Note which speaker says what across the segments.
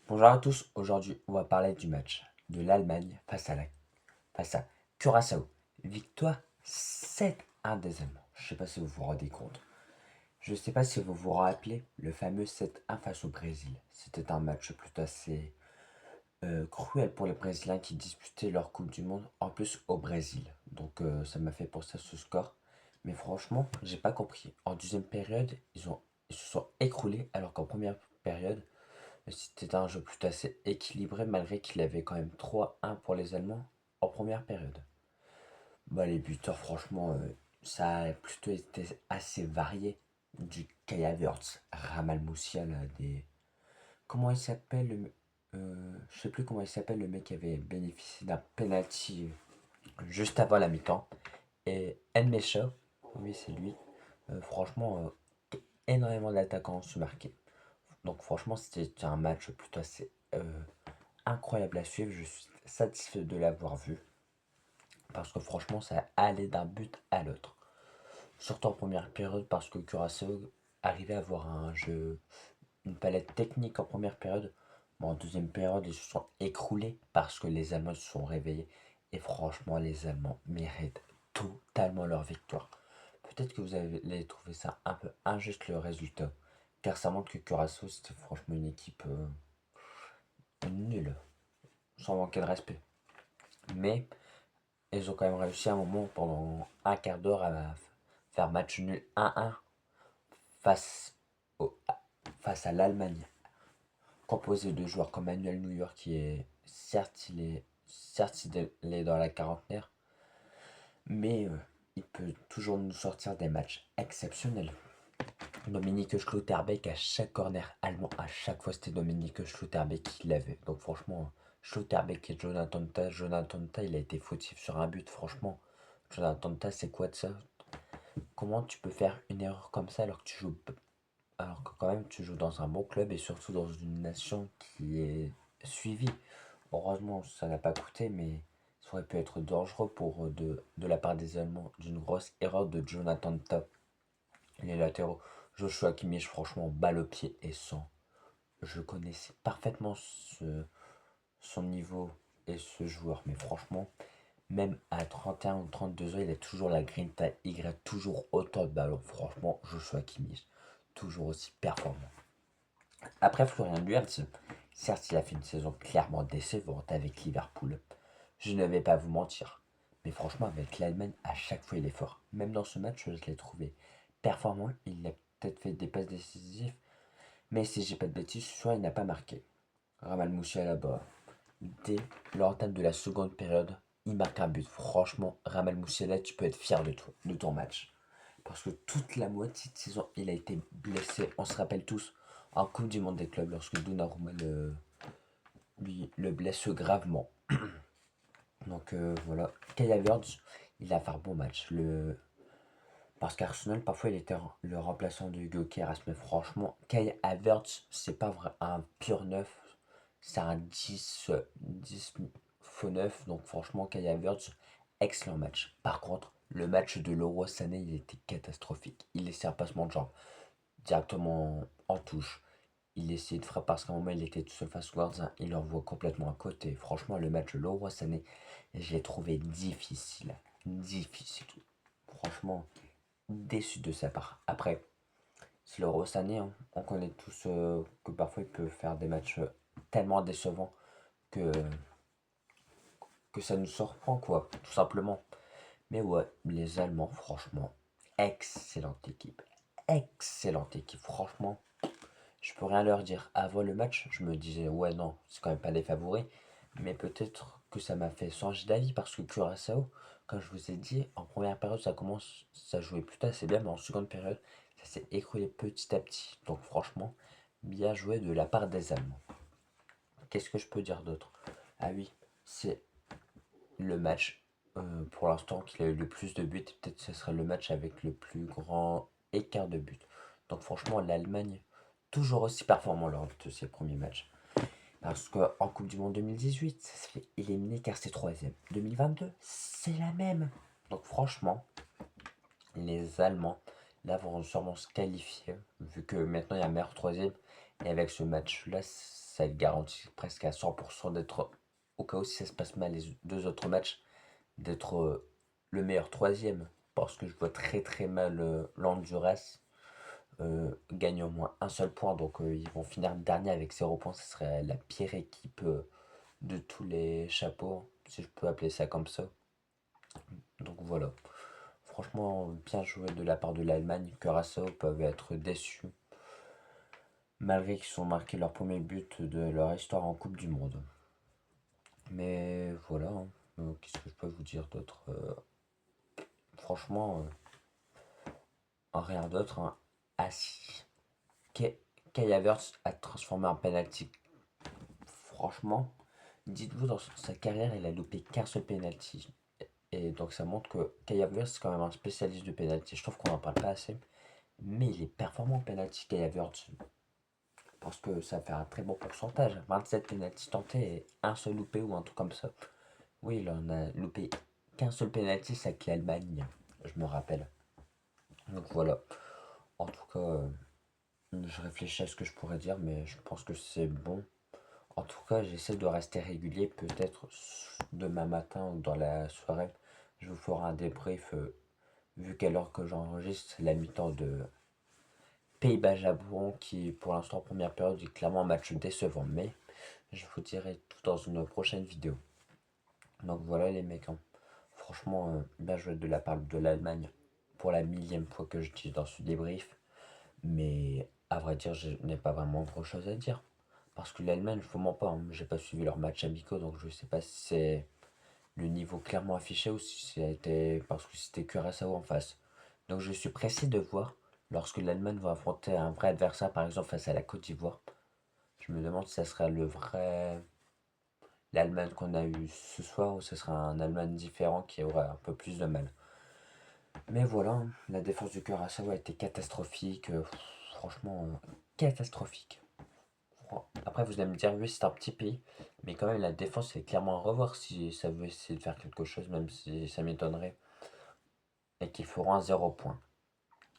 Speaker 1: Bonjour à tous, aujourd'hui on va parler du match de l'Allemagne face à Curaçao. Victoire 7-1 des Allemands. Je ne sais pas si vous vous rendez compte. Je ne sais pas si vous vous rappelez le fameux 7-1 face au Brésil. C'était un match plutôt assez cruel pour les Brésiliens qui disputaient leur Coupe du Monde, en plus au Brésil. Donc ça m'a fait penser à ce score. Mais franchement, j'ai pas compris. En deuxième période, ils se sont écroulés alors qu'en première période, c'était un jeu plutôt assez équilibré malgré qu'il avait quand même 3-1 pour les Allemands en première période. Bah, les buteurs, franchement, ça a plutôt été assez varié. Du Kai Havertz, Ramal Moussiala, des... Comment il s'appelle je sais plus comment il s'appelle le mec qui avait bénéficié d'un penalty juste avant la mi-temps. Et Nmecha, oui c'est lui. Franchement, énormément d'attaquants ont su marquer. Donc franchement, c'était un match plutôt assez incroyable à suivre. Je suis satisfait de l'avoir vu parce que franchement, ça allait d'un but à l'autre. Surtout en première période parce que Curaçao arrivait à avoir un jeu, une palette technique en première période. Mais en deuxième période, ils se sont écroulés parce que les Allemands se sont réveillés. Et franchement, les Allemands méritent totalement leur victoire. Peut-être que vous allez trouver ça un peu injuste le résultat. Car ça montre que Curaçao, c'était franchement une équipe nulle, sans manquer de respect. Mais ils ont quand même réussi à un moment pendant un quart d'heure à faire match nul 1-1 face, au- face à l'Allemagne, composé de joueurs comme Manuel Neuer qui est certes il est dans la quarantenaire, mais il peut toujours nous sortir des matchs exceptionnels. Dominique Schlotterbeck à chaque corner allemand, à chaque fois c'était Dominique Schlotterbeck qui l'avait. Donc franchement, Schlotterbeck et Jonathan Ta, il a été fautif sur un but, franchement. Jonathan Ta, c'est quoi de ça? Comment tu peux faire une erreur comme ça alors que quand même tu joues dans un bon club et surtout dans une nation qui est suivie. Heureusement, ça n'a pas coûté, mais ça aurait pu être dangereux de la part des Allemands d'une grosse erreur de Jonathan Ta. Les latéraux, Joshua Kimmich, franchement, balle au pied et sans. Je connaissais parfaitement son niveau et ce joueur, mais franchement, même à 31 ou 32 ans, il a toujours la grinta, il gratte toujours autant de ballons. Franchement, Joshua Kimmich, toujours aussi performant. Après Florian Wirtz, certes, il a fait une saison clairement décevante avec Liverpool. Je ne vais pas vous mentir. Mais franchement, avec l'Allemagne, à chaque fois, il est fort. Même dans ce match, je l'ai trouvé performant. Il a peut-être fait des passes décisives. Mais si j'ai pas de bêtises, ce soir, il n'a pas marqué. Ramal Moussiala là-bas, dès l'entame de la seconde période, il marque un but. Franchement, Ramal Moussiala, tu peux être fier de toi, de ton match. Parce que toute la moitié de saison, il a été blessé. On se rappelle tous en Coupe du Monde des clubs lorsque Donnarumma le blesse gravement. Donc voilà. Kai Havertz, il a fait un bon match. Parce qu'Arsenal, parfois, il était le remplaçant de Hugo Keras. Mais franchement, Kai Havertz, c'est pas vrai, un pur neuf. C'est un 10 faux neuf. Donc franchement, Kai Havertz, excellent match. Par contre, le match de l'Euro Sané, il était catastrophique. Il laissait un passement de jambes directement en touche. Il essayait de frapper parce qu'à un moment il était tout seul face au gardien. Il l'envoie complètement à côté. Franchement, le match de Leroy Sané, je l'ai trouvé difficile. Difficile. Franchement, déçu de sa part. Après, c'est Leroy Sané, hein. On connaît tous que parfois il peut faire des matchs tellement décevants que, que ça nous surprend, quoi. Tout simplement. Mais ouais, les Allemands, franchement, excellente équipe. Excellente équipe. Franchement, je peux rien leur dire. Avant le match, je me disais, ouais, non, c'est quand même pas des favoris. Mais peut-être que ça m'a fait changer d'avis parce que Curaçao, comme je vous ai dit, en première période, ça jouait plutôt assez bien, mais en seconde période, ça s'est écroulé petit à petit. Donc franchement, bien joué de la part des Allemands. Qu'est-ce que je peux dire d'autre? Ah oui, c'est le match, pour l'instant, qu'il a eu le plus de buts. Peut-être que ce serait le match avec le plus grand écart de buts. Donc franchement, l'Allemagne, toujours aussi performant lors de ses premiers matchs. Parce qu'en Coupe du Monde 2018, ça se fait éliminer car c'est troisième. 2022, c'est la même. Donc franchement, les Allemands, vont sûrement se qualifier, vu que maintenant il y a un meilleur troisième. Et avec ce match-là, ça garantit presque à 100% d'être, au cas où si ça se passe mal les deux autres matchs, d'être le meilleur troisième. Parce que je vois très très mal l'Honduras gagner au moins un seul point. Donc ils vont finir dernier avec 0 points. Ce serait la pire équipe de tous les chapeaux, si je peux appeler ça comme ça. Donc voilà. Franchement, bien joué de la part de l'Allemagne. Curaçao peuvent être déçus, malgré qu'ils ont marqué leur premier but de leur histoire en Coupe du Monde. Mais voilà, hein. Qu'est-ce que je peux vous dire d'autre? Franchement, rien d'autre, hein. Ah si, Kai Havertz a transformé en penalty. Franchement, dites-vous, dans sa carrière, il a loupé qu'un seul penalty. Et donc ça montre que Kai Havertz, c'est quand même un spécialiste de penalty. Je trouve qu'on n'en parle pas assez. Mais il est performant en penalty, Kai Havertz. Parce que ça fait un très bon pourcentage. 27 penalty tentés et un seul loupé ou un truc comme ça. Oui, il en a loupé qu'un seul penalty, c'est avec l'Allemagne, je me rappelle. Donc voilà. En tout cas, je réfléchis à ce que je pourrais dire, mais je pense que c'est bon. En tout cas, j'essaie de rester régulier. Peut-être demain matin ou dans la soirée, je vous ferai un débrief. Vu qu'à l'heure que j'enregistre, c'est la mi-temps de Pays-Bas-Japon qui, pour l'instant, première période, est clairement un match décevant. Mais je vous dirai tout dans une prochaine vidéo. Donc voilà les mecs, hein. Franchement, bien joué de la part de l'Allemagne pour la millième fois que je dis dans ce débrief. Mais à vrai dire, je n'ai pas vraiment grand chose à dire. Parce que l'Allemagne, je vous mens pas, hein, j'ai pas suivi leurs matchs amicaux, donc je sais pas si c'est le niveau clairement affiché ou si c'était parce que c'était Curaçao en face. Donc je suis pressé de voir lorsque l'Allemagne va affronter un vrai adversaire, par exemple face à la Côte d'Ivoire. Je me demande si ça sera le vrai l'Allemagne qu'on a eu ce soir ou ce sera un Allemagne différent qui aura un peu plus de mal. Mais voilà, hein, la défense du Curaçao a été catastrophique, franchement catastrophique. Après, vous allez me dire, oui, c'est un petit pays, mais quand même, la défense est clairement à revoir si ça veut essayer de faire quelque chose, même si ça m'étonnerait, et qu'ils feront un 0 point.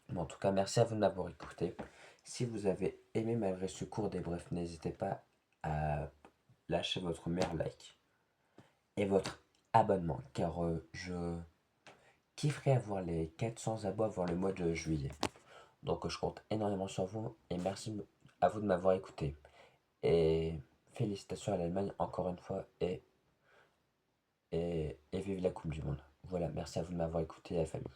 Speaker 1: Mais en tout cas, merci à vous de m'avoir écouté. Si vous avez aimé malgré ce court débrief, n'hésitez pas à lâcher votre meilleur like et votre abonnement, car je kifferais avoir les 400 abos avant le mois de juillet. Donc je compte énormément sur vous et merci à vous de m'avoir écouté. Et félicitations à l'Allemagne encore une fois et vive la Coupe du Monde. Voilà, merci à vous de m'avoir écouté, la famille.